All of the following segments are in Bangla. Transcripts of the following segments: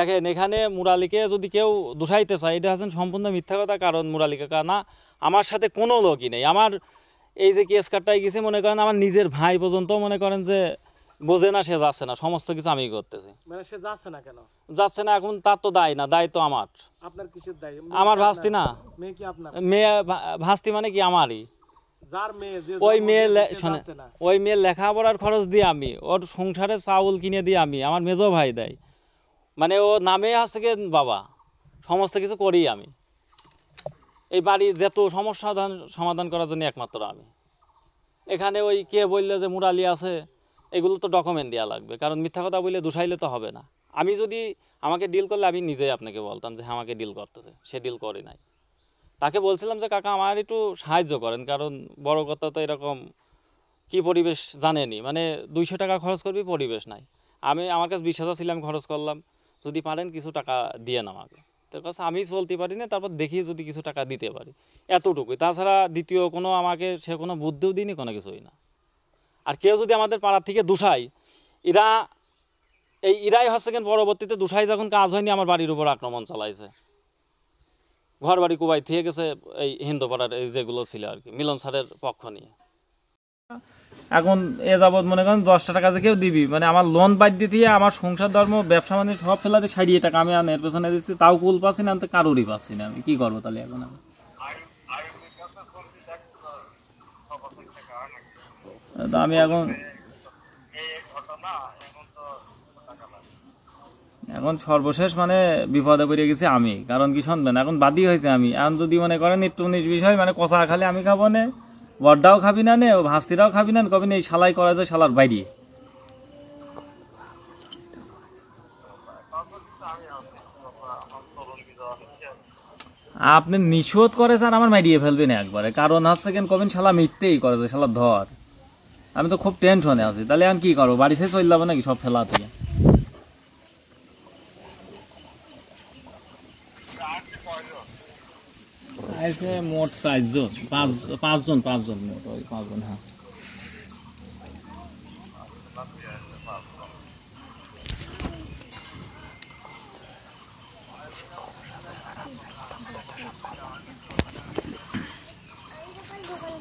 দেখেন এখানে মুরালিকে যদি কেউ দোষাইতে চায় এটা হচ্ছেন সম্পূর্ণ মিথ্যা কথা। কারণ মুরালি কাকা না, আমার সাথে কোনো লোকই নেই। আমার এই যে কেস কাটটাই গেছি, মনে করেন আমার নিজের ভাই পর্যন্ত মনে করেন যে বোঝে না, সে যাচ্ছে না, সমস্ত কিছু আমি করতেছি। মানে সে যাচ্ছে না কেন? যাচ্ছে না এখন তার তো দায় না, দায় তো আমার। আপনার কিসের দায়? আমার ভাস্তি না। মেয়ে কি আপনার? মেয়ে ভাস্তি মানে কি আমারই। যার মেয়ে যে ওই মেয়ে শোনে, ওই মেয়ের লেখাপড়ার খরচ দিয়ে আমি, ওর সংসারে চাউল কিনে দিয়ে আমি, আমার মেজো ভাই দেয়, মানে ও নামে আছে কি বাবা, সমস্ত কিছু করি আমি। এই বাড়ির যত সমস্যা সমাধান করার জন্য একমাত্র আমি। এখানে ওই কে বললে যে মুরালি আছে, এগুলো তো ডকুমেন্ট দেওয়া লাগবে। কারণ মিথ্যা কথা বললে দোষাইলে তো হবে না। আমি যদি আমাকে ডিল করলে আমি নিজেই আপনাকে বলতাম যে হ্যাঁ আমাকে ডিল করতেছে, সে ডিল করে নাই। তাকে বলছিলাম যে কাকা আমার একটু সাহায্য করেন, কারণ বড় কথা তো এরকম কি পরিবেশ জানেনি, মানে 200 টাকা খরচ করবি, পরিবেশ নাই। আমার কাছে 20,000 ছিল, আমি খরচ করলাম, যদি পারেন কিছু টাকা দিয়ে না আমাকে। তো কাছে আমি চলতে পারি না, তারপর দেখি যদি কিছু টাকা দিতে পারি, এতটুকুই। তাছাড়া দ্বিতীয় কোনো আমাকে সে কোনো বুদ্ধিও দিইনি, কোনো কিছুই না। আর কেউ যদি আমাদের পাড়ার থেকে দোষায়, ইরাই হচ্ছে কেন পরবর্তীতে দোষাই যখন কাজ হয়নি আমার বাড়ির উপর আক্রমণ চালাইছে। ঘর বাড়ি কুবাই থেকে গেছে এই হিন্দু পাড়ার এই যেগুলো ছিল আর কি, মিলন স্যারের পক্ষ নিয়ে। এখন এ যাবৎ মনে করেন 10 টাকা যে কেউ দিবি, মানে আমার লোন বাদ দিয়ে আমার সংসার ধর্ম ব্যবসা মানে সব ফেলাতে 60 টাকা আমি এর পেছনে দিচ্ছি, তাও কুল পাচ্ছি না, তো কারোরই পাচ্ছি না। আমি কি করবো তাহলে এখন? আমি আমি এখন সর্বশেষ মানে বিপদে পড়ে গেছি আমি। কারণ কি শুনবেন, এখন বাদী হয়েছে আমি। এখন যদি মনে করেন একটু 19 বিষয় মানে কষা খালি আমি খাবো না, বড়টাও খাবি না নে, ভাস্তিরাও খাবি না, কবি না এই শালাই করা যায় শালার বাইরে। আপনি নিষেধ করে স্যার আমার মারিয়ে ফেলবেন একবারে। কারণ হচ্ছে কেন কবেন শালা মিথ্যেই করে যে শালা ধর। আমি তো খুব টেনশনে আছি। তাহলে আমি কি করবো? বাড়ি থেকে চলে যাবো নাকি সব ফেলা থেকে? মোট 4 জন, 5 জন মোট, ওই 5 জন। হ্যাঁ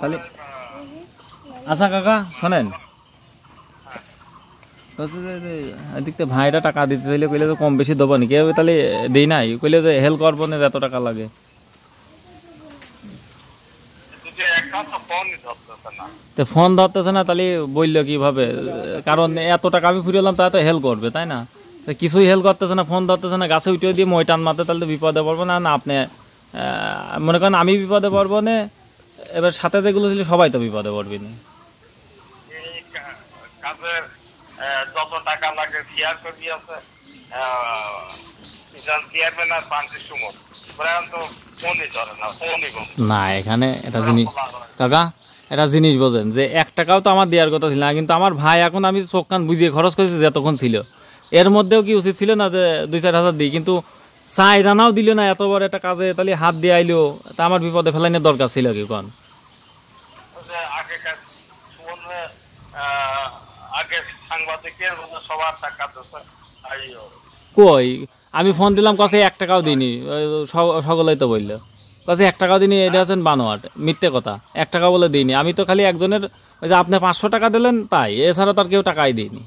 তাহলে আচ্ছা কাকা শোনেন, এদিকে ভাইরা টাকা দিতে চাইলে কইলে তো কম বেশি দেবো নাকি? তাহলে দেই নাই, কইলে যে হেল্প করবো না, এত টাকা লাগে। ফোন ধরতেছে না, তাহলে বললো কিভাবে? কারণ এত টাকা আমি ফুরিয়ে তা তো হেল্প করবে, তাই না? কিছুই হেল্প করতেছে না, ফোন ধরতেছে না, গাছে উঠে দিয়ে মই টান মারতে, তাহলে তো বিপদে পড়বো না? না আপনি মনে করেন আমি বিপদে পড়বো না, এবার সাথে যেগুলো ছিল সবাই তো বিপদে পড়বি না। যত টাকা লাগে শেয়ার করে দিয়েছে চেয়ারম্যান আর পান্তির সুমন, তো ফোনই ধরে না, ফোনই না। এখানে এটা জিনিস কাকা, এটা জিনিস বোঝেন যে 1 টাকাও তো আমার দেওয়ার কথা ছিল না, কিন্তু আমার ভাই এখন আমি চোখ কান বুঝিয়ে খরচ করেছি যতক্ষণ ছিল। এর মধ্যেও কি উচিত ছিল না যে 2-4 হাজার দিই? কিন্তু 4 আনাও দিল না এত বড় একটা কাজে, তাহলে হাত দিয়ে আইলো, তা আমার বিপদে ফেলাইনের দরকার ছিল কি কোন? কই আমি ফোন দিলাম, কাছে 1 টাকাও দিইনি, সকলেই তো বললো কাছে 1 টাকাও দিইনি। এটা হচ্ছেন বানোয়াট, মিথ্যে কথা। 1 টাকা বলে দিইনি আমি তো, খালি একজনের ওই যে আপনি 500 টাকা দিলেন তাই, এছাড়া তো আর কেউ টাকাই দিইনি।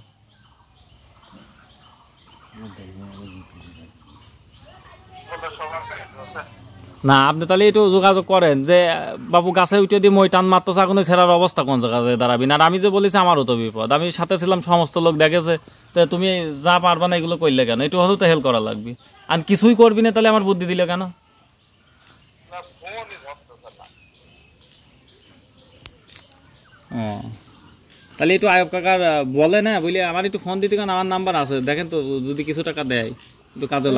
না আপনি তাহলে একটু যোগাযোগ করেন যে বাবু গাছে উঠে দিয়ে মই টান মারতেছে, এখন ছেড়ার অবস্থা কোন জায়গায় দাঁড়াবি না। আর আমি যে বলেছি আমারও তো বিপদ, আমি সাথে ছিলাম, সমস্ত লোক দেখেছে। তো তুমি যা পারবা না এগুলো করলে কেন? একটু হলেও তো হেল্প করা লাগবে। আর কিছুই করবি না, তাহলে আমার বুদ্ধি দিলে কেন? ও তাহলে একটু আয়ব কাকার বলে না, বলে আমার একটু ফোন দিতে, কারণ আমার নাম্বার আছে, দেখেন তো যদি কিছু টাকা দেয় একটু কাজে লাগে।